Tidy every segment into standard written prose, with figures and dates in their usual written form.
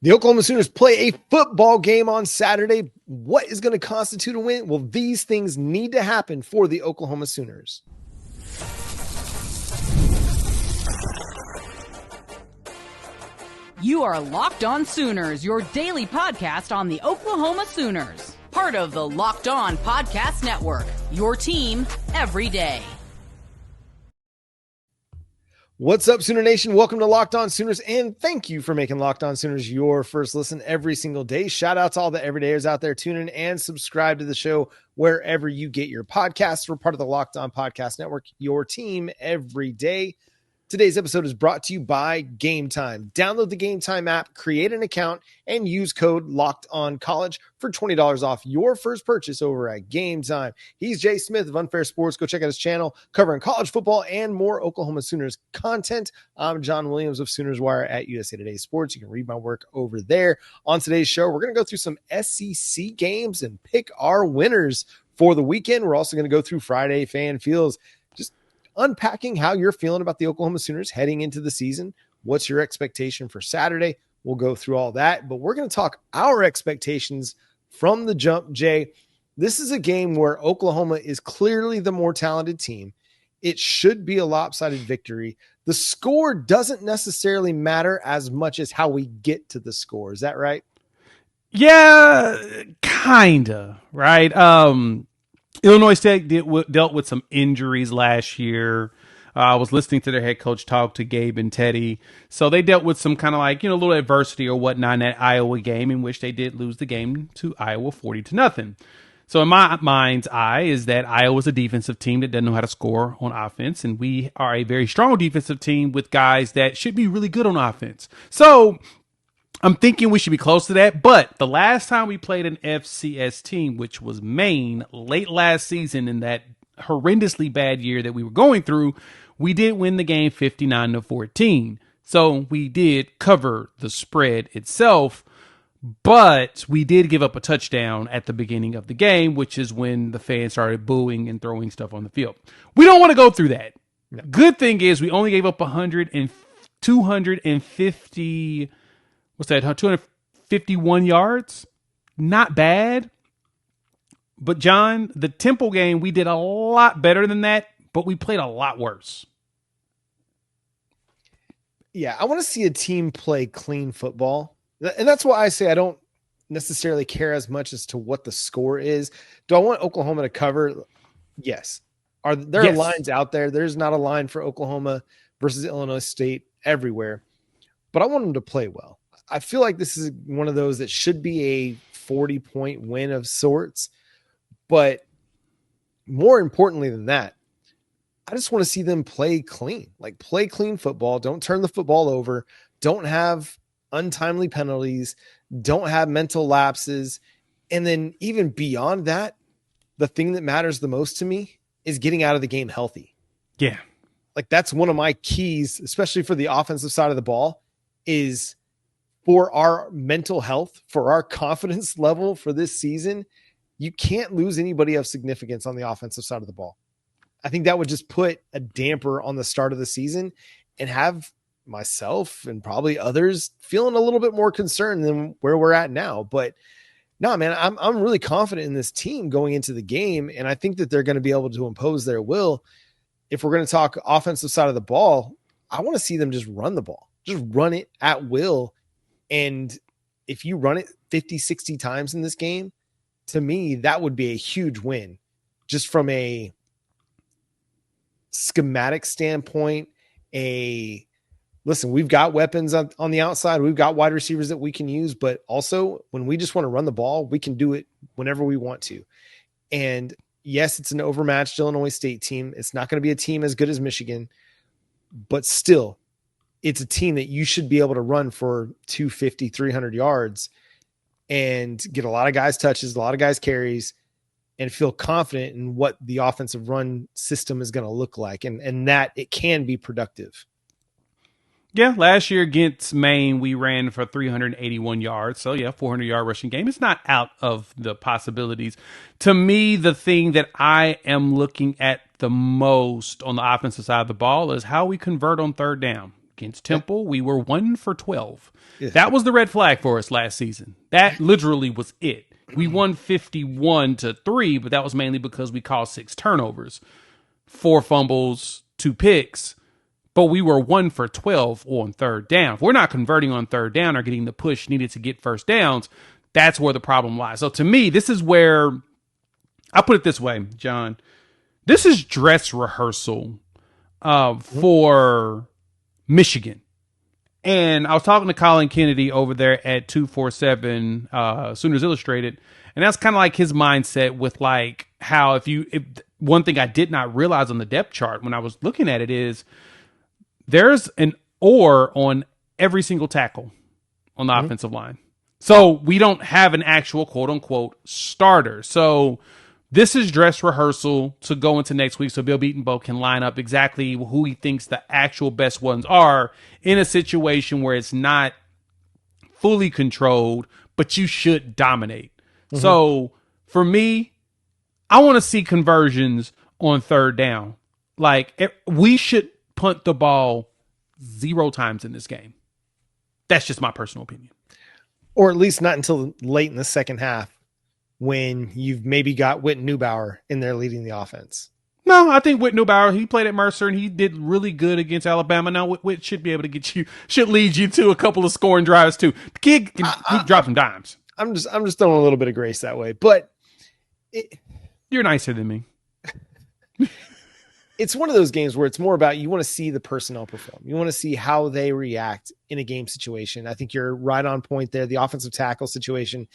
The Oklahoma Sooners play a football game on Saturday. What is going to constitute a win? Well, these things need to happen for the Oklahoma Sooners. You are Locked On Sooners, your daily podcast on the Oklahoma Sooners. Part of the Locked On Podcast Network, your team every day. What's up, Sooner Nation? Welcome to Locked On Sooners, and thank you for making Locked On Sooners your first listen every single day. Shout out to all the everydayers out there. Tune in and subscribe to the show wherever you get your podcasts. We're part of the Locked On Podcast Network, your team every day. Today's episode is brought to you by Game Time. Download the Game Time app, create an account, and use code LOCKEDONCollege for $20 off your first purchase over at Game Time. He's Jay Smith of Unfair Sports. Go check out his channel covering college football and more Oklahoma Sooners content. I'm John Williams of Sooners Wire at USA Today Sports. You can read my work over there. On today's show, we're going to go through some SEC games and pick our winners for the weekend. We're also going to go through Friday fan feels, unpacking how you're feeling about the Oklahoma Sooners heading into the season. What's your expectation for Saturday? We'll go through all that, but we're going to talk our expectations from the jump, Jay. This is a game where Oklahoma is clearly the more talented team. It should be a lopsided victory. The score doesn't necessarily matter as much as how we get to the score. Is that right? Yeah, kinda, right? Illinois State dealt with some injuries last year. I was listening to their head coach talk to Gabe and Teddy. So they dealt with some kind of little adversity or whatnot in that Iowa game, in which they did lose the game to Iowa 40-0. So in my mind's eye is that Iowa's a defensive team that doesn't know how to score on offense. And we are a very strong defensive team with guys that should be really good on offense. So I'm thinking we should be close to that, but the last time we played an FCS team, which was Maine, late last season in that horrendously bad year that we were going through, we did win the game 59-14. So we did cover the spread itself, but we did give up a touchdown at the beginning of the game, which is when the fans started booing and throwing stuff on the field. We don't want to go through that. No. Good thing is we only gave up 250... What's that? 251 yards? Not bad. But John, the Temple game, we did a lot better than that, but we played a lot worse. Yeah, I want to see a team play clean football. And that's why I say I don't necessarily care as much as to what the score is. Do I want Oklahoma to cover? Yes. Are there lines out there? There's not a line for Oklahoma versus Illinois State everywhere. But I want them to play well. I feel like this is one of those that should be a 40-point win of sorts. But more importantly than that, I just want to see them play clean. Play clean football. Don't turn the football over. Don't have untimely penalties. Don't have mental lapses. And then even beyond that, the thing that matters the most to me is getting out of the game healthy. Yeah. That's one of my keys, especially for the offensive side of the ball, is for our mental health, for our confidence level for this season. You can't lose anybody of significance on the offensive side of the ball. I think that would just put a damper on the start of the season and have myself and probably others feeling a little bit more concerned than where we're at now. But no, man, I'm really confident in this team going into the game. And I think that they're going to be able to impose their will. If we're going to talk offensive side of the ball, I want to see them just run the ball, just run it at will. And if you run it 50, 60 times in this game, to me, that would be a huge win just from a schematic standpoint. Listen, we've got weapons on the outside. We've got wide receivers that we can use, but also when we just want to run the ball, we can do it whenever we want to. And yes, it's an overmatched Illinois State team. It's not going to be a team as good as Michigan, but still, it's a team that you should be able to run for 250, 300 yards and get a lot of guys touches, a lot of guys carries, and feel confident in what the offensive run system is going to look like, and that it can be productive. Yeah, last year against Maine, we ran for 381 yards. So, 400-yard rushing game. It's not out of the possibilities. To me, the thing that I am looking at the most on the offensive side of the ball is how we convert on third down. Against Temple, we were 1 for 12. Yeah. That was the red flag for us last season. That literally was it. We won 51-3, but that was mainly because we caused 6 turnovers, 4 fumbles, 2 picks. But we were 1 for 12 on third down. If we're not converting on third down or getting the push needed to get first downs, that's where the problem lies. So to me, this is where, I'll put it this way, John. This is dress rehearsal for Michigan. And I was talking to Colin Kennedy over there at 247 Sooners Illustrated, and that's kind of like his mindset with like how if one thing I did not realize on the depth chart when I was looking at it is there's an or on every single tackle on the offensive line. So we don't have an actual quote unquote starter. So this is dress rehearsal to go into next week so Bill Beatonbow can line up exactly who he thinks the actual best ones are in a situation where it's not fully controlled, but you should dominate. So for me, I want to see conversions on third down. Like we should punt the ball 0 times in this game. That's just my personal opinion. Or at least not until late in the second half, when you've maybe got Whit Neubauer in there leading the offense. No, I think Whit Neubauer, he played at Mercer and he did really good against Alabama. Now Whit should be able to should lead you to a couple of scoring drives too. The kid can drop some dimes. I'm just throwing a little bit of grace that way, but you're nicer than me. It's one of those games where it's more about you want to see the personnel perform. You want to see how they react in a game situation. I think you're right on point there. The offensive tackle situation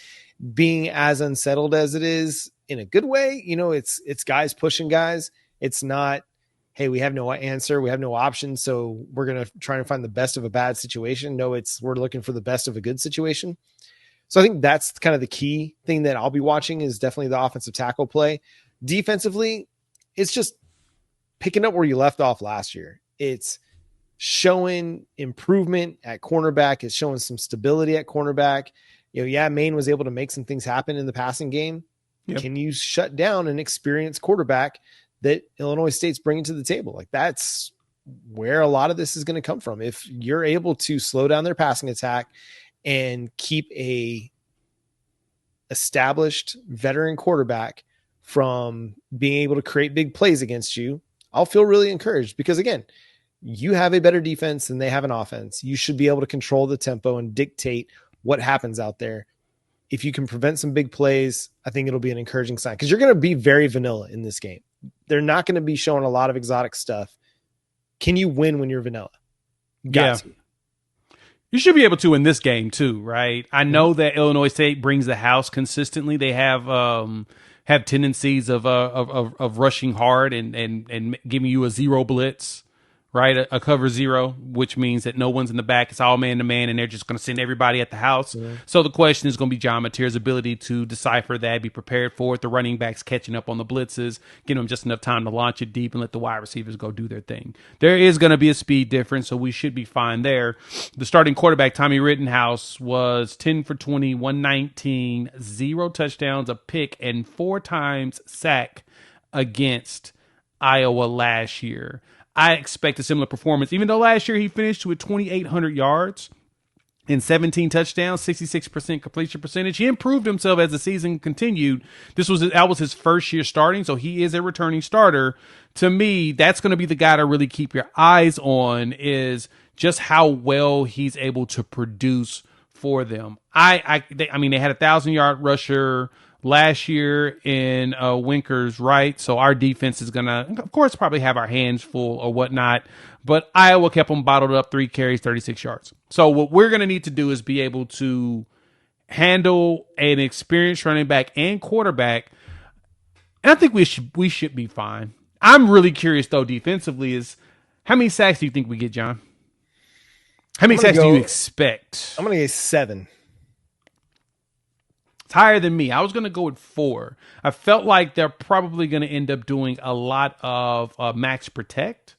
being as unsettled as it is in a good way, it's guys pushing guys. It's not, hey, we have no answer. We have no option. So we're going to try and find the best of a bad situation. No, we're looking for the best of a good situation. So I think that's kind of the key thing that I'll be watching is definitely the offensive tackle play. Defensively, it's just picking up where you left off last year. It's showing improvement at cornerback. It's showing some stability at cornerback. Maine was able to make some things happen in the passing game. Yep. Can you shut down an experienced quarterback that Illinois State's bringing to the table? Like that's where a lot of this is going to come from. If you're able to slow down their passing attack and keep a established veteran quarterback from being able to create big plays against you, I'll feel really encouraged because again, you have a better defense than they have an offense. You should be able to control the tempo and dictate what happens out there. If you can prevent some big plays, I think it'll be an encouraging sign because you're going to be very vanilla in this game. They're not going to be showing a lot of exotic stuff. Can you win when you're vanilla? Got to. You should be able to in this game too, right? I know that Illinois State brings the house consistently. They have tendencies of rushing hard and giving you a zero blitz, right? A cover zero, which means that no one's in the back. It's all man to man, and they're just going to send everybody at the house. Yeah. So the question is going to be John Mateer's ability to decipher that, be prepared for it. The running backs catching up on the blitzes, give them just enough time to launch it deep and let the wide receivers go do their thing. There is going to be a speed difference, so we should be fine there. The starting quarterback, Tommy Rittenhouse, was 10 for 20, 119, 0 touchdowns, a pick, and 4 times sack against Iowa last year. I expect a similar performance, even though last year he finished with 2,800 yards and 17 touchdowns, 66% completion percentage. He improved himself as the season continued. That was his first year starting, so he is a returning starter. To me, that's going to be the guy to really keep your eyes on is just how well he's able to produce for them. They had a 1,000-yard rusher last year in Winkers, right? So our defense is going to, of course, probably have our hands full or whatnot. But Iowa kept them bottled up, 3 carries, 36 yards. So what we're going to need to do is be able to handle an experienced running back and quarterback. And I think we should be fine. I'm really curious, though, defensively, is how many sacks do you think we get, John? How many sacks do you expect? I'm going to get 7. Higher than me. I was going to go with 4. I felt like they're probably going to end up doing a lot of max protect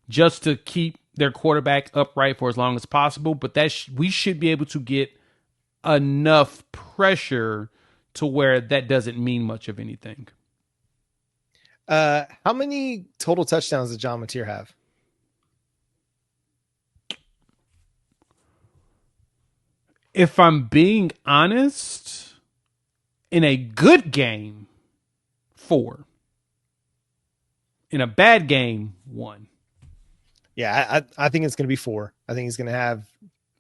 just to keep their quarterback upright for as long as possible. But we should be able to get enough pressure to where that doesn't mean much of anything. How many total touchdowns did John Mateer have? If I'm being honest, in a good game, 4. In a bad game, 1. Yeah, I think it's going to be 4. I think he's going to have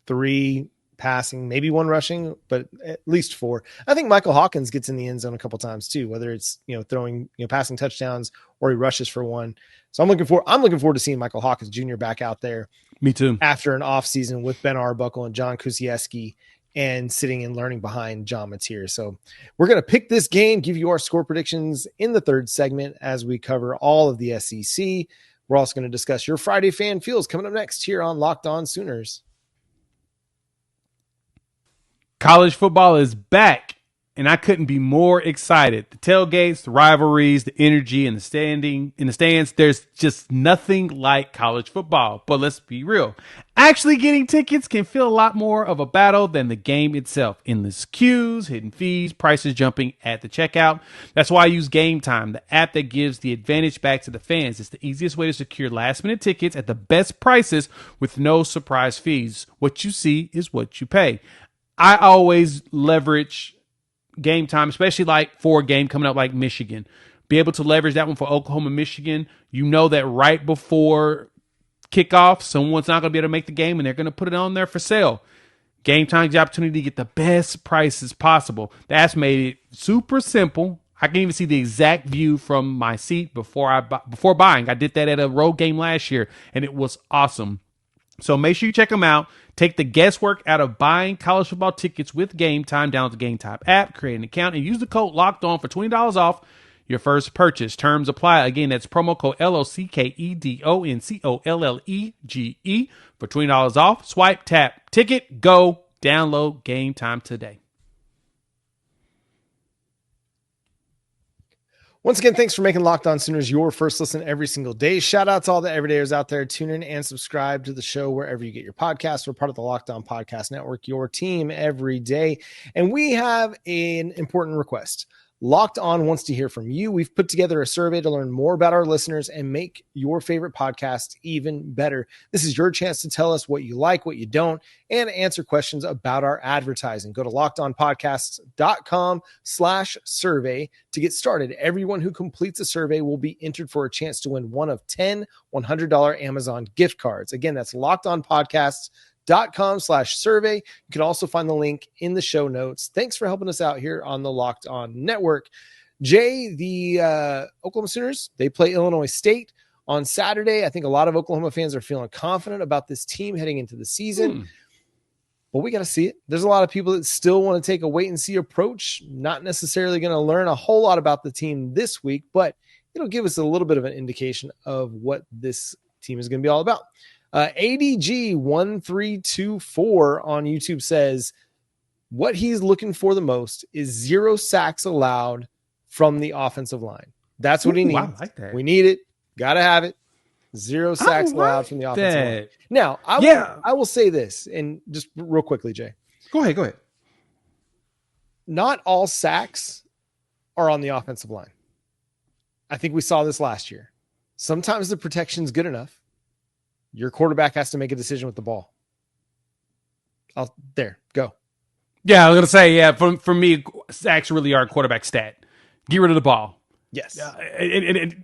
3 passing, maybe 1 rushing, but at least 4. I think Michael Hawkins gets in the end zone a couple times too, whether it's, throwing, passing touchdowns or he rushes for 1. So I'm looking forward to seeing Michael Hawkins Jr. back out there. Me too. After an offseason with Ben Arbuckle and John Kusieski and sitting and learning behind John Mateer. So we're going to pick this game, give you our score predictions in the 3rd segment as we cover all of the SEC. We're also going to discuss your Friday fan feels coming up next here on Locked On Sooners. College football is back, and I couldn't be more excited. The tailgates, the rivalries, the energy, and the stands. There's just nothing like college football. But let's be real. Actually getting tickets can feel a lot more of a battle than the game itself. Endless queues, hidden fees, prices jumping at the checkout. That's why I use Game Time, the app that gives the advantage back to the fans. It's the easiest way to secure last-minute tickets at the best prices with no surprise fees. What you see is what you pay. I always leverage Game Time, especially like for a game coming up like Michigan. Be able to leverage that one for Oklahoma, Michigan. You know that right before kickoff, someone's not going to be able to make the game, and they're going to put it on there for sale. Game Time is the opportunity to get the best prices possible. That's made it super simple. I can even see the exact view from my seat before buying. I did that at a road game last year, and it was awesome. So make sure you check them out. Take the guesswork out of buying college football tickets with Game Time. Download the Game Time app, create an account, and use the code LOCKEDON for $20 off your first purchase. Terms apply. Again, that's promo code LOCKEDONCOLLEGE for $20 off. Swipe, tap, ticket, go. Download Game Time today. Once again, thanks for making Locked On Sooners your first listen every single day. Shout out to all the everydayers out there. Tune in and subscribe to the show wherever you get your podcasts. We're part of the Locked On Podcast Network, your team every day. And we have an important request. Locked On wants to hear from you. We've put together a survey to learn more about our listeners and make your favorite podcast even better. This is your chance to tell us what you like, what you don't, and answer questions about our advertising. Go to lockedonpodcasts.com/survey to get started. Everyone who completes a survey will be entered for a chance to win one of 10 $100 Amazon gift cards. Again, that's lockedonpodcasts.com/survey. You can also find the link in the show notes. Thanks for helping us out here on the Locked On Network. Jay, the Oklahoma Sooners, they play Illinois State on Saturday. I think a lot of Oklahoma fans are feeling confident about this team heading into the season. But we got to see it. There's a lot of people that still want to take a wait and see approach. Not necessarily going to learn a whole lot about the team this week, but it'll give us a little bit of an indication of what this team is going to be all about. ADG1324 on YouTube says what he's looking for the most is 0 sacks allowed from the offensive line. That's what he needs. I like that. We need it. Got to have it. 0 sacks allowed from the offensive line. Now, I will say this, and just real quickly, Jay. Go ahead. Not all sacks are on the offensive line. I think we saw this last year. Sometimes the protection's good enough. Your quarterback has to make a decision with the ball. There, go. Yeah, I was going to say, for me, sacks really are a quarterback stat. Get rid of the ball. Yes.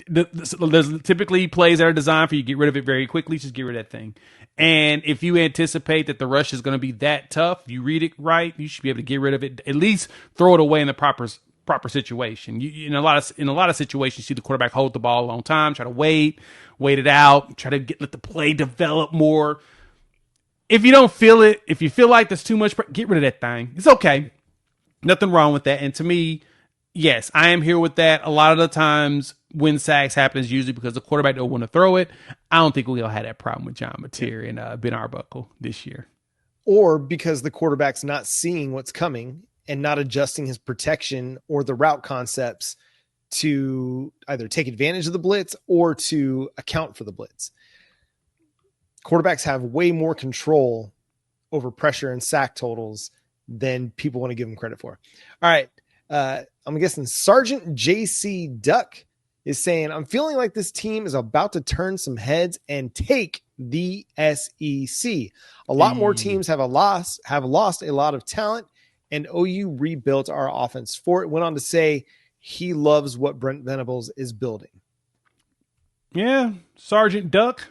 There's typically plays that are designed for you to get rid of it very quickly. Just get rid of that thing. And if you anticipate that the rush is going to be that tough, you read it right, you should be able to get rid of it. At least throw it away in the proper situation. In a lot of situations, you see the quarterback hold the ball a long time, try to wait it out, try to let the play develop more. If you don't feel it, if you feel like there's too much, get rid of that thing. It's okay. Nothing wrong with that. And to me, yes, I am here with that. A lot of the times when sacks happen is usually because the quarterback don't want to throw it. I don't think we'll have that problem with John Mateer and Ben Arbuckle this year. Or because the quarterback's not seeing what's coming and not adjusting his protection or the route concepts to either take advantage of the blitz or to account for the blitz. Quarterbacks have way more control over pressure and sack totals than people want to give them credit for. All right. I'm guessing Sergeant JC Duck is saying, I'm feeling like this team is about to turn some heads and take the SEC. A lot more teams have lost a lot of talent, and OU rebuilt our offense for it. Went on to say he loves what Brent Venables is building. Yeah, Sergeant Duck,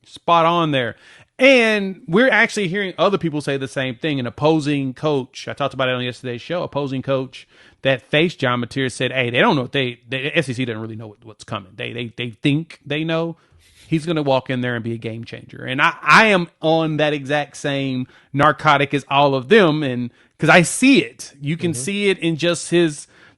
spot on there. And we're actually hearing other people say the same thing. An opposing coach, I talked about it on yesterday's show, opposing coach that faced John Mateer said, hey, they don't know. The SEC doesn't really know what's coming. They think they know. He's going to walk in there and be a game changer. And I am on that exact same narcotic as all of them. And because I see it, you can see it in just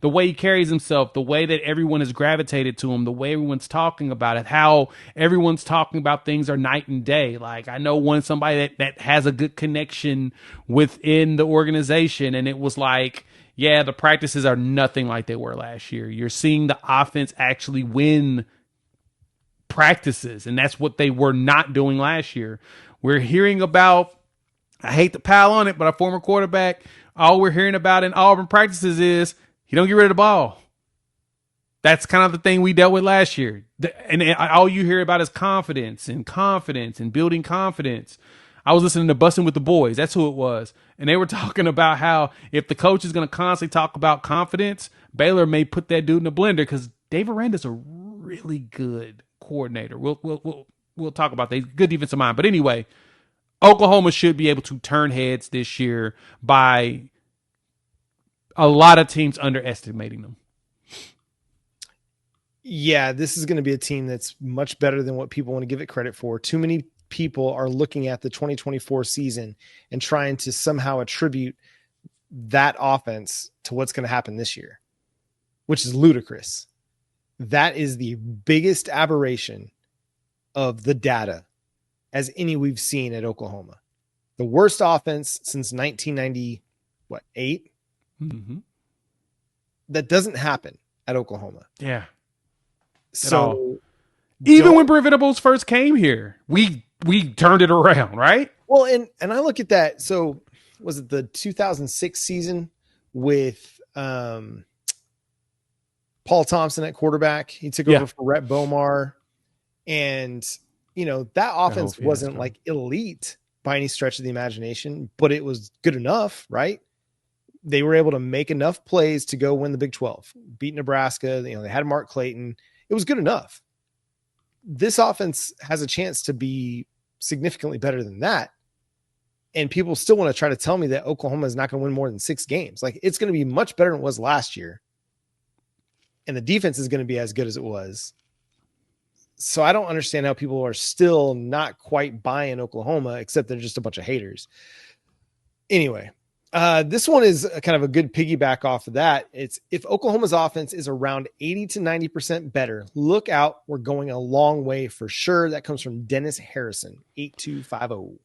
the way he carries himself, the way that everyone has gravitated to him, the way everyone's talking about it, how everyone's talking about things are night and day. Like, I know somebody that has a good connection within the organization, and it was like, yeah, the practices are nothing like they were last year. You're seeing the offense actually win practices, and that's what they were not doing last year. We're hearing about, I hate to pile on it, but our former quarterback, all we're hearing about in Auburn practices is, he don't get rid of the ball. That's kind of the thing we dealt with last year. And all you hear about is confidence and building confidence. I was listening to Bussin' with the Boys. That's who it was. And they were talking about how if the coach is going to constantly talk about confidence, Baylor may put that dude in the blender because Dave Aranda's a really good coordinator. We'll talk about that. Good defensive mind. But anyway, Oklahoma should be able to turn heads this year by a lot of teams underestimating them. Yeah, this is going to be a team that's much better than what people want to give it credit for. Too many people are looking at the 2024 season and trying to somehow attribute that offense to what's going to happen this year, which is ludicrous. That is the biggest aberration of the data as any we've seen at Oklahoma. The worst offense since 1998. Mm-hmm. That doesn't happen at Oklahoma. Yeah. So even when Brent Venables first came here, we turned it around, right? Well, and I look at that. So was it the 2006 season with Paul Thompson at quarterback? He took over for Rhett Bomar, and that offense wasn't like elite by any stretch of the imagination, but it was good enough, right? They were able to make enough plays to go win the Big 12, beat Nebraska. They had Mark Clayton. It was good enough. This offense has a chance to be significantly better than that. And people still want to try to tell me that Oklahoma is not going to win more than 6 games. Like, it's going to be much better than it was last year. And the defense is going to be as good as it was. So I don't understand how people are still not quite buying Oklahoma, except they're just a bunch of haters. Anyway, this one is kind of a good piggyback off of that. It's if Oklahoma's offense is around 80 to 90% better, look out. We're going a long way for sure. That comes from Dennis Harrison, 8250.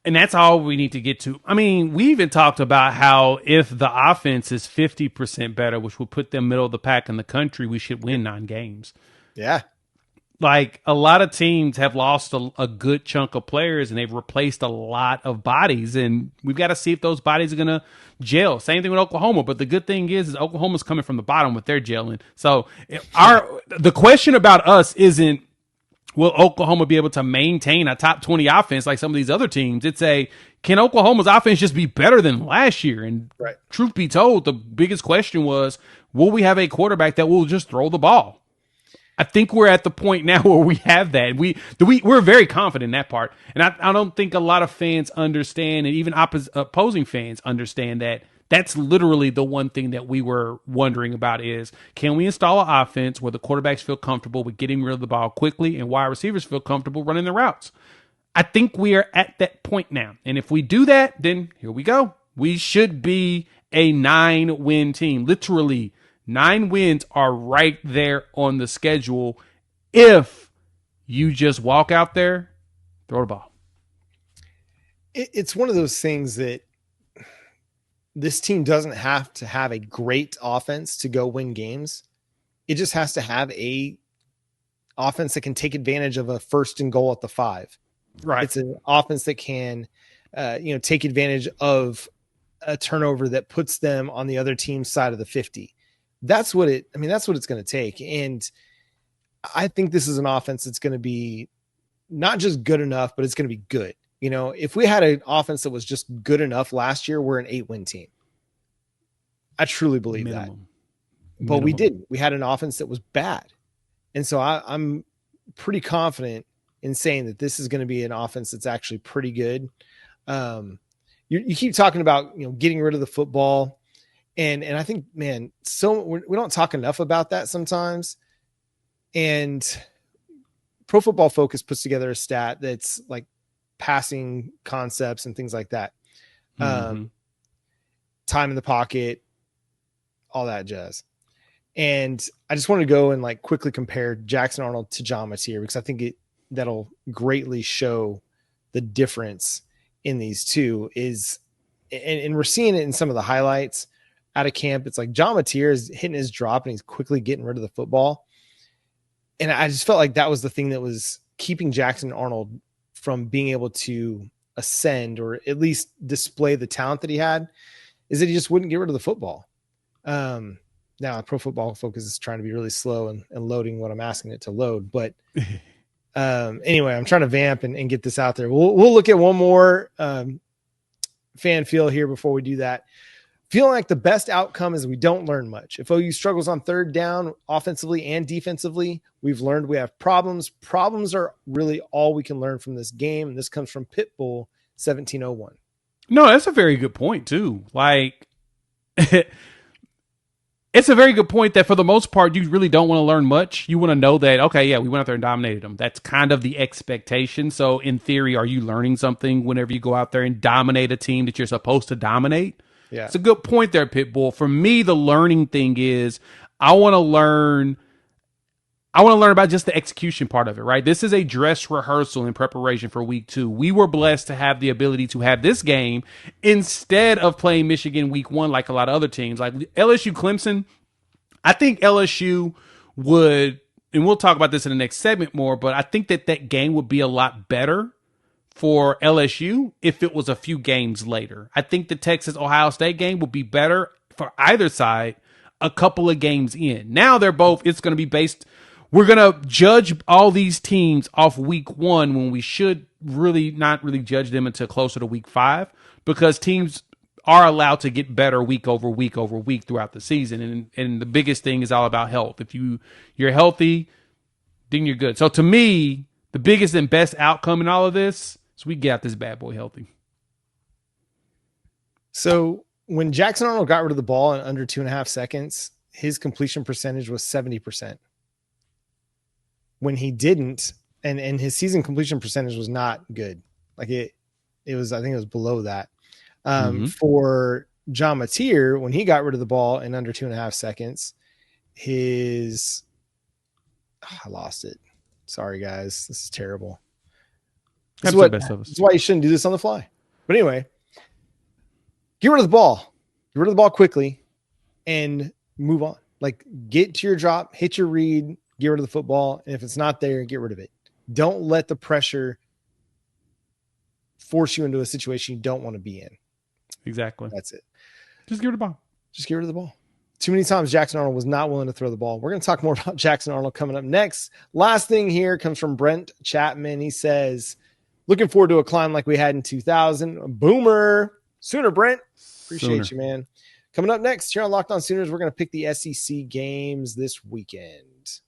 And that's all we need to get to. I mean, we even talked about how if the offense is 50% better, which would put them middle of the pack in the country, we should win 9 games. Yeah. Like, a lot of teams have lost a good chunk of players, and they've replaced a lot of bodies, and we've got to see if those bodies are going to gel. Same thing with Oklahoma, but the good thing is Oklahoma's coming from the bottom with their gelling. So the question about us isn't, will Oklahoma be able to maintain a top 20 offense like some of these other teams? It's can Oklahoma's offense just be better than last year? And truth be told, the biggest question was, will we have a quarterback that will just throw the ball? I think we're at the point now where we have that. We're very confident in that part. And I don't think a lot of fans understand, and even opposing fans understand that. That's literally the one thing that we were wondering about is, can we install an offense where the quarterbacks feel comfortable with getting rid of the ball quickly and wide receivers feel comfortable running the routes? I think we are at that point now. And if we do that, then here we go. We should be a 9-win team. Literally, 9 wins are right there on the schedule if you just walk out there, throw the ball. It's one of those things that this team doesn't have to have a great offense to go win games. It just has to have a offense that can take advantage of a 1st and goal at the 5. Right. It's an offense that can, take advantage of a turnover that puts them on the other team's side of the 50. that's what it's going to take. And I think this is an offense that's going to be not just good enough, but it's going to be good. If we had an offense that was just good enough last year, we're an 8-win team. I truly believe that. But we didn't. We had an offense that was bad. And so I'm pretty confident in saying that this is going to be an offense that's actually pretty good. You keep talking about, getting rid of the football. And I think, man, we don't talk enough about that sometimes. And Pro Football Focus puts together a stat that's like passing concepts and things like that. Time in the pocket, all that jazz. And I just want to go and like quickly compare Jackson Arnold to John Mateer, because I think that'll greatly show the difference in these two and we're seeing it in some of the highlights out of camp. It's like John Mateer is hitting his drop and he's quickly getting rid of the football. And I just felt like that was the thing that was keeping Jackson Arnold from being able to ascend or at least display the talent that he had, is that he just wouldn't get rid of the football. Now Pro Football Focus is trying to be really slow and loading what I'm asking it to load. But anyway, I'm trying to vamp and get this out there. We'll look at one more fan feel here before we do that. Feeling like the best outcome is we don't learn much. If OU struggles on third down offensively and defensively, we've learned we have problems. Problems are really all we can learn from this game. And this comes from Pitbull 1701. No, that's a very good point too. Like, it's a very good point that for the most part, you really don't want to learn much. You want to know that, okay, yeah, we went out there and dominated them. That's kind of the expectation. So in theory, are you learning something whenever you go out there and dominate a team that you're supposed to dominate? Yeah. It's a good point there, Pitbull. For me, the learning thing is I want to learn about just the execution part of it, right? This is a dress rehearsal in preparation for week 2. We were blessed to have the ability to have this game instead of playing Michigan week 1 like a lot of other teams. Like LSU, Clemson, I think LSU would, and we'll talk about this in the next segment more, but I think that game would be a lot better for LSU if it was a few games later. I think the Texas-Ohio State game would be better for either side a couple of games in. Now they're both, it's going to be based, we're going to judge all these teams off week 1 when we should really not really judge them until closer to week 5, because teams are allowed to get better week over week over week throughout the season. And the biggest thing is all about health. If you're healthy, then you're good. So to me, the biggest and best outcome in all of this, so we get out this bad boy healthy. So when Jackson Arnold got rid of the ball in under 2.5 seconds, his completion percentage was 70%. When he didn't, and his season completion percentage was not good. Like it was, I think it was below that. For John Mateer, when he got rid of the ball in under 2.5 seconds, I lost it. Sorry guys. This is terrible. This is why you shouldn't do this on the fly. But anyway, get rid of the ball. Get rid of the ball quickly and move on. Like, get to your drop, hit your read, get rid of the football. And if it's not there, get rid of it. Don't let the pressure force you into a situation you don't want to be in. Exactly. That's it. Just get rid of the ball. Just get rid of the ball. Too many times Jackson Arnold was not willing to throw the ball. We're going to talk more about Jackson Arnold coming up next. Last thing here comes from Brent Chapman. He says, looking forward to a climb like we had in 2000. Boomer. Sooner, Brent. Appreciate you, man. Coming up next here on Locked On Sooners, we're going to pick the SEC games this weekend.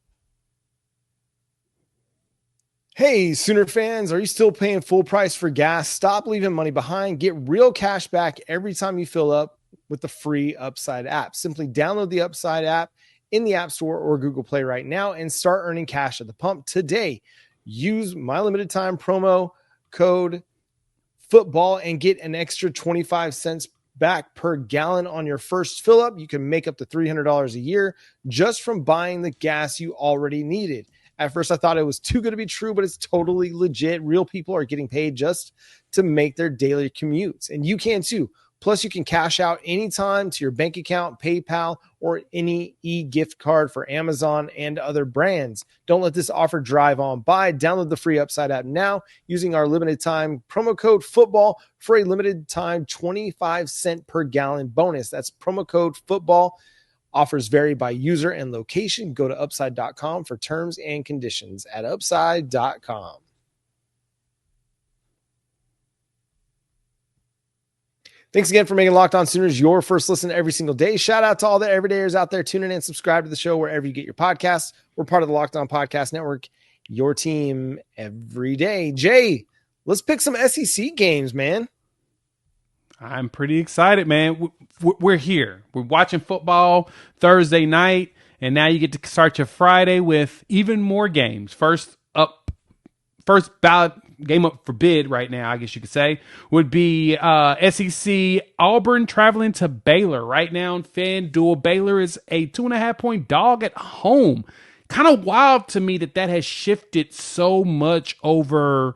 Hey, Sooner fans, are you still paying full price for gas? Stop leaving money behind. Get real cash back every time you fill up with the free Upside app. Simply download the Upside app in the App Store or Google Play right now and start earning cash at the pump today. Use my limited time promo code football and get an extra 25 cents back per gallon on your first fill up. You can make up to $300 a year just from buying the gas you already needed. At first, I thought it was too good to be true, but it's totally legit. Real people are getting paid just to make their daily commutes, and you can too. Plus, you can cash out anytime to your bank account, PayPal, or any e-gift card for Amazon and other brands. Don't let this offer drive on by. Download the free Upside app now using our limited time promo code football for a limited time 25 cent per gallon bonus. That's promo code football Offers vary by user and location. Go to upside.com for terms and conditions at upside.com. Thanks again for making Locked On Sooners your first listen every single day. Shout out to all the everydayers out there tuning in. Subscribe to the show wherever you get your podcasts. We're part of the Locked On Podcast Network, your team every day. Jay, let's pick some SEC games, man. I'm pretty excited, man. We're here. We're watching football Thursday night, and now you get to start your Friday with even more games. First ballot game up for bid right now, I guess you could say, would be SEC Auburn traveling to Baylor. Right now in FanDuel, Baylor is a 2.5-point dog at home. Kind of wild to me that has shifted so much over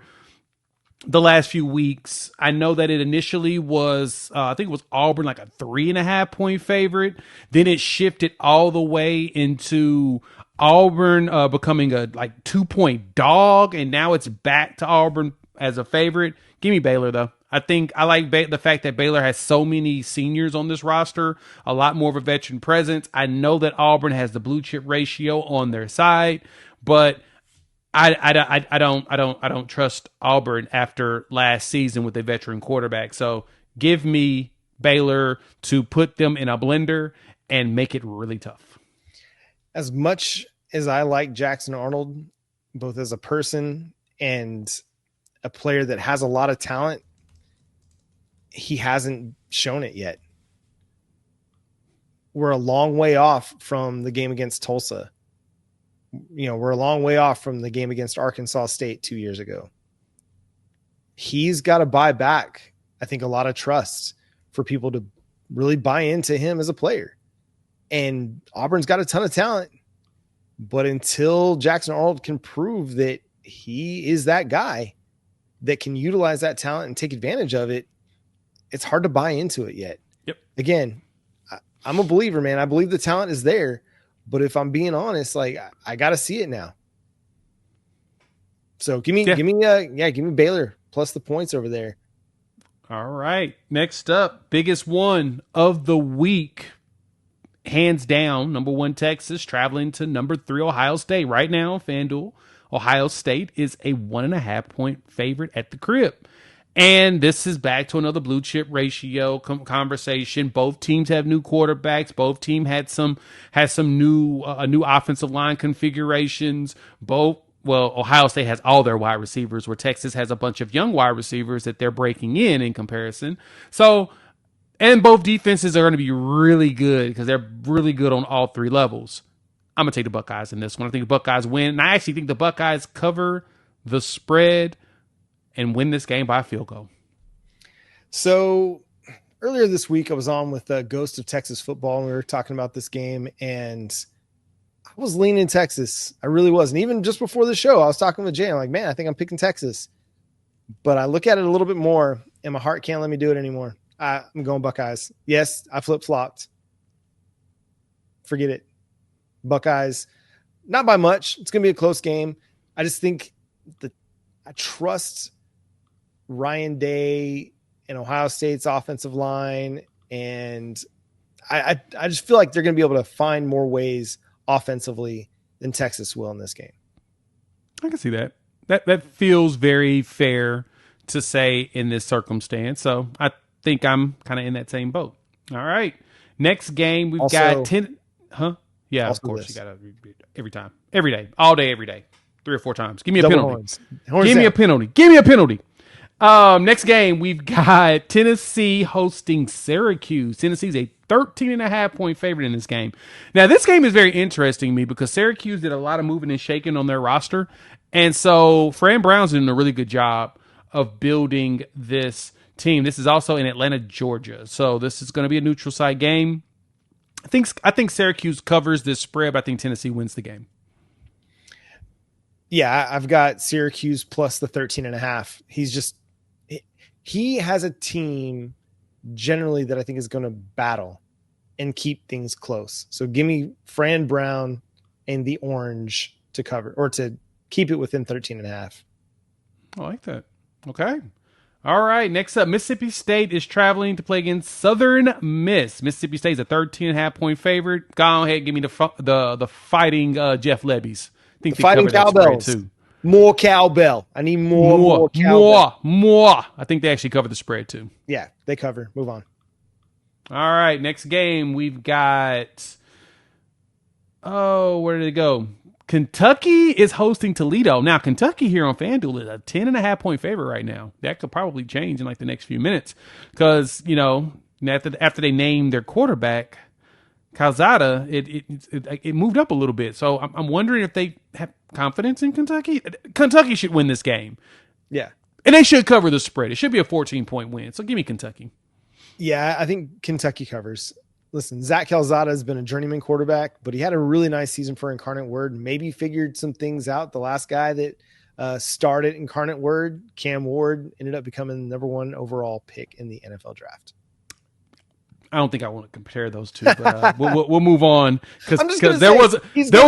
the last few weeks. I know that it initially was, I think it was Auburn, like a 3.5-point favorite. Then it shifted all the way into Auburn becoming a 2-point dog, and now it's back to Auburn as a favorite. Give me Baylor, though. I think I like the fact that Baylor has so many seniors on this roster, a lot more of a veteran presence. I know that Auburn has the blue chip ratio on their side, but I don't trust Auburn after last season with a veteran quarterback. So give me Baylor to put them in a blender and make it really tough. As much as I like Jackson Arnold, both as a person and a player that has a lot of talent, he hasn't shown it yet. We're a long way off from the game against Tulsa. We're a long way off from the game against Arkansas State 2 years ago. He's got to buy back, I think, a lot of trust for people to really buy into him as a player. And Auburn's got a ton of talent, but until Jackson Arnold can prove that he is that guy that can utilize that talent and take advantage of it, it's hard to buy into it yet. Yep. Again, I'm a believer, man. I believe the talent is there, but if I'm being honest, I got to see it now. So give me Baylor plus the points over there. All right. Next up, biggest one of the week. Hands down, number 1 Texas traveling to number 3 Ohio State. Right now, FanDuel, Ohio State is a 1.5-point favorite at the crib. And this is back to another blue chip ratio conversation. Both teams have new quarterbacks. Both teams had some new offensive line configurations. Ohio State has all their wide receivers, where Texas has a bunch of young wide receivers that they're breaking in comparison. So, and both defenses are going to be really good because they're really good on all 3 levels. I'm going to take the Buckeyes in this one. I think the Buckeyes win. And I actually think the Buckeyes cover the spread and win this game by a field goal. So earlier this week, I was on with the Ghost of Texas Football, and we were talking about this game, and I was leaning Texas. I really was. And even just before the show, I was talking with Jay. I'm like, man, I think I'm picking Texas. But I look at it a little bit more, and my heart can't let me do it anymore. I'm going Buckeyes. Yes, I flip-flopped. Forget it. Buckeyes. Not by much. It's going to be a close game. I just think I trust Ryan Day and Ohio State's offensive line, and I just feel like they're going to be able to find more ways offensively than Texas will in this game. I can see that. That feels very fair to say in this circumstance. So I think I'm kind of in that same boat. All right. Next game, we've got 10. Huh? Yeah, of course. You got to every time. Every day. All day, every day. 3 or 4 times. Give me a penalty. Give me a penalty. Give me a penalty. Next game, we've got Tennessee hosting Syracuse. Tennessee's a 13.5-point favorite in this game. Now, this game is very interesting to me because Syracuse did a lot of moving and shaking on their roster. And so Fran Brown's doing a really good job of building this team. This is also in Atlanta, Georgia. So this is going to be a neutral site game. I think Syracuse covers this spread, but I think Tennessee wins the game. Yeah, I've got Syracuse plus the 13.5. He has a team generally that I think is going to battle and keep things close. So give me Fran Brown and the orange to cover or to keep it within 13.5. I like that. Okay. All right, next up, Mississippi State is traveling to play against Southern Miss. Mississippi State is a 13.5-point favorite. Go ahead, give me the fighting Jeff Lebby's. I think The fighting cowbells. Too. More cowbell. I need more cowbell. More. I think they actually cover the spread too. Yeah, they cover. Move on. All right, next game we've got. Oh, where did it go? Kentucky is hosting Toledo. Now, Kentucky here on FanDuel is a 10.5-point favorite right now. That could probably change in like the next few minutes because, after they named their quarterback, Calzada, it moved up a little bit. So I'm wondering if they have confidence in Kentucky. Kentucky should win this game. Yeah. And they should cover the spread. It should be a 14-point win. So give me Kentucky. Yeah, I think Kentucky covers. Listen, Zach Calzada has been a journeyman quarterback, but he had a really nice season for Incarnate Word. Maybe figured some things out. The last guy that started Incarnate Word, Cam Ward, ended up becoming the #1 overall pick in the NFL draft. I don't think I want to compare those two, but we'll move on because there was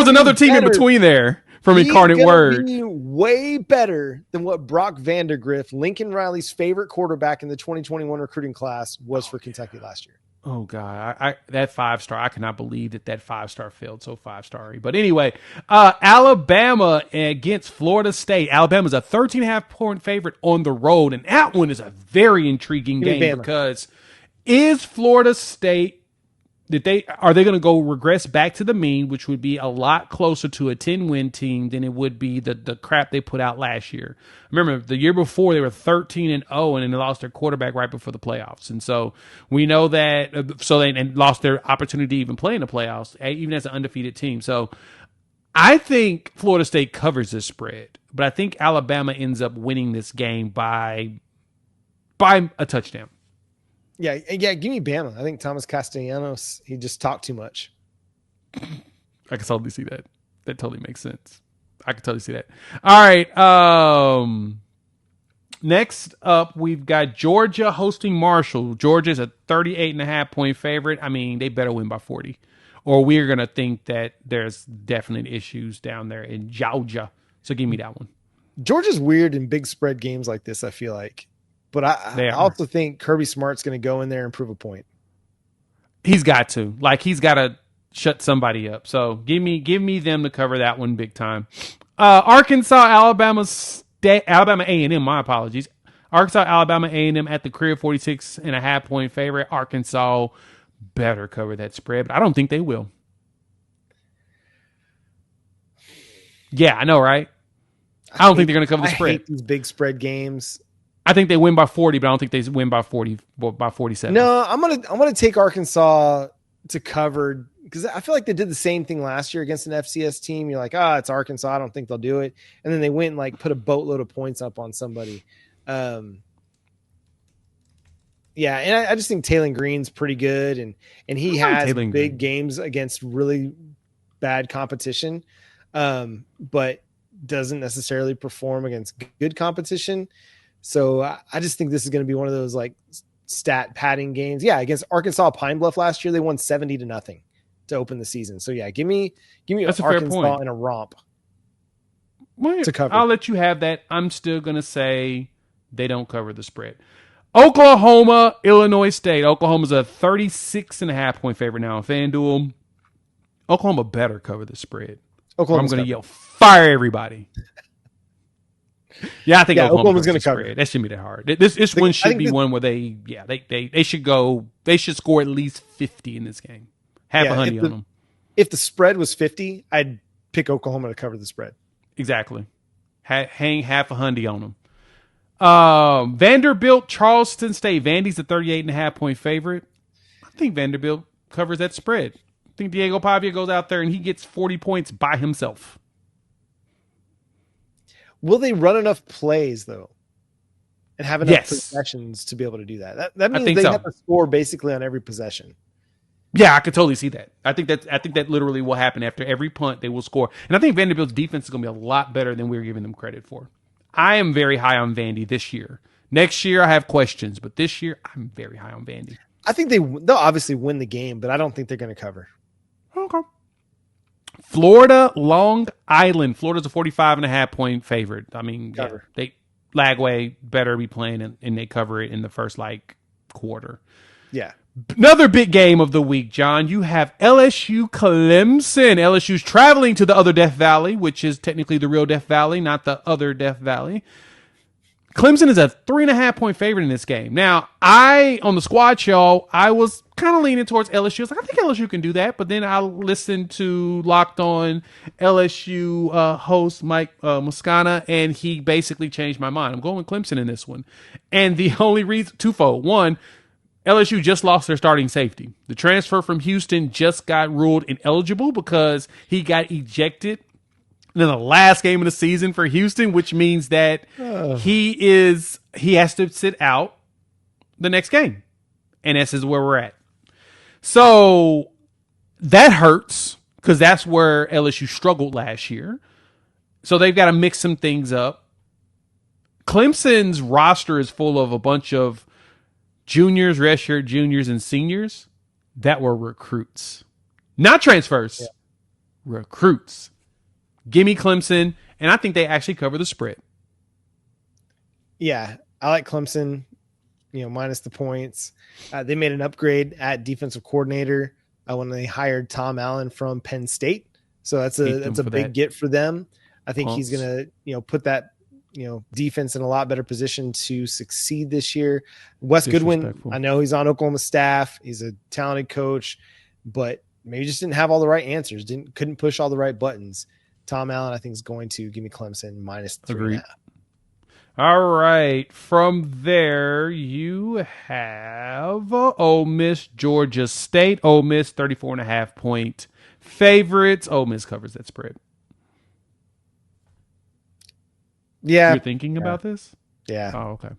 another team in between there from Incarnate Word. Be way better than what Brock Vandagriff, Lincoln Riley's favorite quarterback in the 2021 recruiting class, was for Kentucky last year. Oh God, that 5-star! I cannot believe that 5-star failed so 5-star-y. But anyway, Alabama against Florida State. Alabama's a 13.5-point favorite on the road, and that one is a very intriguing game because is Florida State are they going to go regress back to the mean, which would be a lot closer to a 10-win team than it would be the crap they put out last year. Remember, the year before they were 13-0, and then they lost their quarterback right before the playoffs. And so we know that, they lost their opportunity to even play in the playoffs, even as an undefeated team. So I think Florida State covers this spread, but I think Alabama ends up winning this game by a touchdown. Yeah, give me Bama. I think Thomas Castellanos, he just talked too much. I can totally see that. That totally makes sense. I can totally see that. All right. Next up, we've got Georgia hosting Marshall. Georgia's a 38.5-point favorite. I mean, they better win by 40. Or we're going to think that there's definite issues down there in Georgia. So give me that one. Georgia's weird in big spread games like this, I feel like. But I also think Kirby Smart's going to go in there and prove a point. He's got to. He's got to shut somebody up. So give me them to cover that one big time. Arkansas, Alabama A&M, my apologies. Arkansas, Alabama A&M at the crib, 46.5-point favorite. Arkansas better cover that spread, but I don't think they will. Yeah, I know, right? I don't think they're going to cover the spread. I hate these big spread games. I think they win by 40, but I don't think they win by 47. No, I'm gonna take Arkansas to cover because I feel like they did the same thing last year against an FCS team. You're like, it's Arkansas. I don't think they'll do it, and then they went and put a boatload of points up on somebody. Yeah, and I just think Taylor Green's pretty good, and he has big games against really bad competition, but doesn't necessarily perform against good competition. So I just think this is going to be one of those stat padding games. Yeah, against Arkansas Pine Bluff last year, they won 70-0 to open the season. So yeah, give me That's Arkansas in a romp to cover. I'll let you have that. I'm still going to say they don't cover the spread. Oklahoma, Illinois State. Oklahoma's a 36.5-point favorite now on FanDuel. Oklahoma better cover the spread. I'm going to yell, fire everybody. Yeah, I think Oklahoma's going to cover it. That shouldn't be that hard. This one should be one where they should go. They should score at least 50 in this game. Half a hundred on them. If the spread was 50, I'd pick Oklahoma to cover the spread. Exactly. Hang half a hundred on them. Vanderbilt, Charleston State. Vandy's a 38.5-point favorite. I think Vanderbilt covers that spread. I think Diego Pavia goes out there and he gets 40 points by himself. Will they run enough plays though, and have enough possessions to be able to do that? That means they have to score basically on every possession. Yeah, I could totally see that. I think that literally will happen after every punt. They will score, and I think Vanderbilt's defense is going to be a lot better than we're giving them credit for. I am very high on Vandy this year. Next year, I have questions, but this year, I'm very high on Vandy. I think they'll obviously win the game, but I don't think they're going to cover. Okay. Florida, Long Island. Florida's a 45.5-point favorite. I mean, Lagway better be playing, and they cover it in the first quarter. Yeah. Another big game of the week, John. You have LSU Clemson. LSU's traveling to the other Death Valley, which is technically the real Death Valley, not the other Death Valley. Clemson is a 3.5-point favorite in this game. Now, on the squad show, I was kind of leaning towards LSU. I was like, I think LSU can do that. But then I listened to Locked On LSU host Mike Muscana, and he basically changed my mind. I'm going with Clemson in this one. And the only reason, twofold. One, LSU just lost their starting safety. The transfer from Houston just got ruled ineligible because he got ejected in the last game of the season for Houston, which means that he has to sit out the next game. And this is where we're at. So that hurts because that's where LSU struggled last year. So they've got to mix some things up. Clemson's roster is full of a bunch of juniors, redshirt juniors, and seniors that were recruits. Not transfers. Yeah. Recruits. Give me Clemson, and I think they actually cover the spread. Yeah, I like Clemson, minus the points. They made an upgrade at defensive coordinator when they hired Tom Allen from Penn State. So that's a big get for them. I think he's going to, put that defense in a lot better position to succeed this year. Wes Goodwin, I know he's on Oklahoma staff. He's a talented coach, but maybe just didn't have all the right answers. Couldn't push all the right buttons. Tom Allen, I think, is going to give me Clemson minus 3.5. All right. From there, you have Ole Miss, Georgia State. Ole Miss, 34.5-point favorites. Ole Miss covers that spread. Yeah. You're thinking about this? Yeah. Oh, okay.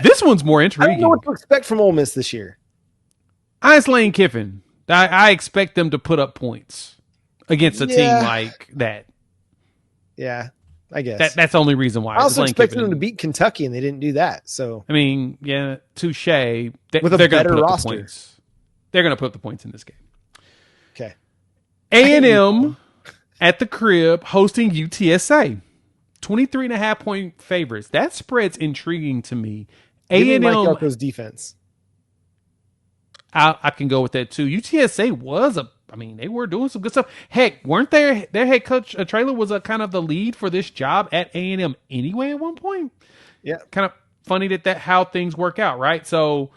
This one's more intriguing. I don't know what to expect from Ole Miss this year. It's Lane Kiffin. I expect them to put up points against a team like that. Yeah, I guess. That's the only reason why. I also expected them to beat Kentucky, and they didn't do that. So I mean, yeah, touche. With a better roster. They're going to put up the points in this game. Okay. A&M at the crib hosting UTSA. 23.5-point favorites. That spread's intriguing to me. A&M Mike Elko's defense. I can go with that too. UTSA they were doing some good stuff. Heck, weren't their head coach Traylor was a kind of the lead for this job at A&M anyway at one point? Yeah. Kind of funny that how things work out, right? So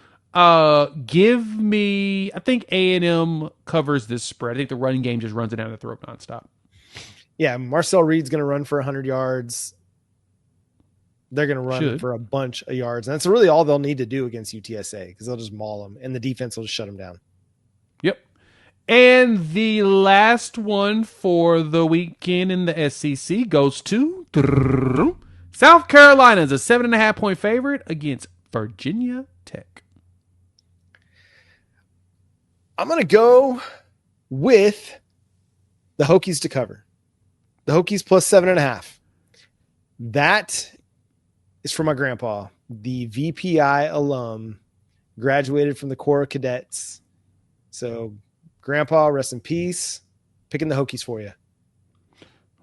give me, I think A&M covers this spread. I think the running game just runs it down the throat nonstop. Yeah, Marcel Reed's going to run for 100 yards. They're going to run for a bunch of yards. And that's really all they'll need to do against UTSA because they'll just maul them, and the defense will just shut them down. Yep. And the last one for the weekend in the SEC goes to South Carolina as a 7.5-point favorite against Virginia Tech. I'm going to go with the Hokies to cover. The Hokies plus 7.5. That is for my grandpa, the VPI alum, graduated from the Corps of Cadets. So, Grandpa, rest in peace. Picking the Hokies for you.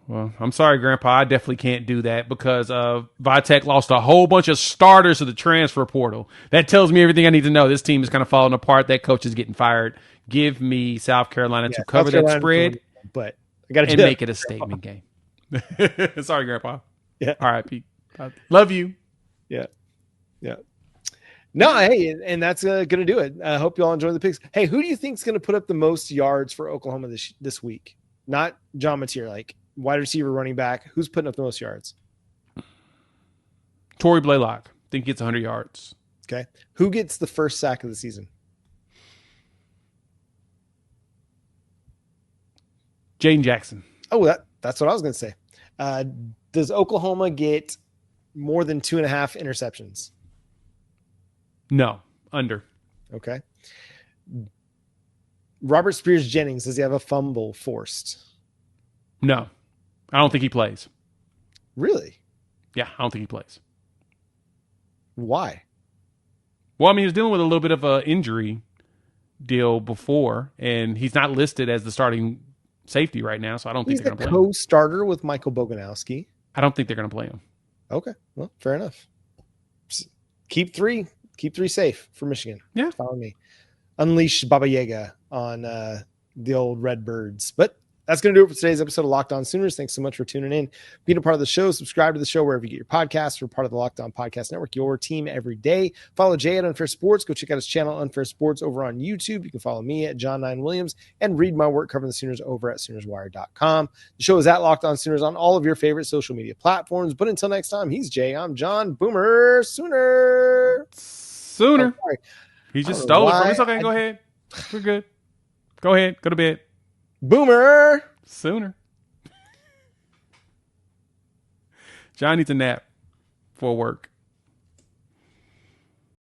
Well, I'm sorry, Grandpa. I definitely can't do that because Vitek lost a whole bunch of starters to the transfer portal. That tells me everything I need to know. This team is kind of falling apart. That coach is getting fired. Give me South Carolina to cover that spread, but I got to make it a statement game. Sorry, Grandpa. Yeah. All right, Pete. Love you. Yeah. Yeah. No, hey, and that's going to do it. I hope you all enjoy the picks. Hey, who do you think is going to put up the most yards for Oklahoma this week? Not John Mateer, like wide receiver, running back. Who's putting up the most yards? Tory Blaylock. I think he gets 100 yards. Okay. Who gets the first sack of the season? Jayden Jackson. Oh, that's what I was going to say. Does Oklahoma get more than 2.5 interceptions? No, under. Okay. Robert Spears Jennings, does he have a fumble forced? No, I don't think he plays. Really? Yeah, I don't think he plays. Why? Well, I mean, he was dealing with a little bit of an injury deal before, and he's not listed as the starting safety right now, so I don't think they're going to play him. He's the co-starter with Michael Boganowski. I don't think they're going to play him. Okay. Well, fair enough. Keep three safe for Michigan. Yeah. Follow me. Unleash Baba Yaga on the old Redbirds. But that's going to do it for today's episode of Locked On Sooners. Thanks so much for tuning in, being a part of the show. Subscribe to the show wherever you get your podcasts. We're part of the Locked On Podcast Network, your team every day. Follow Jay at Unfair Sports. Go check out his channel, Unfair Sports, over on YouTube. You can follow me at John9Williams and read my work covering the Sooners over at SoonersWire.com. The show is at Locked On Sooners on all of your favorite social media platforms. But until next time, he's Jay. I'm John. Boomer Sooner. Sooner. Oh, sorry. He just stole it from me. It's okay. Go ahead. We're good. Go ahead. Go to bed. Boomer. Sooner. John needs a nap for work.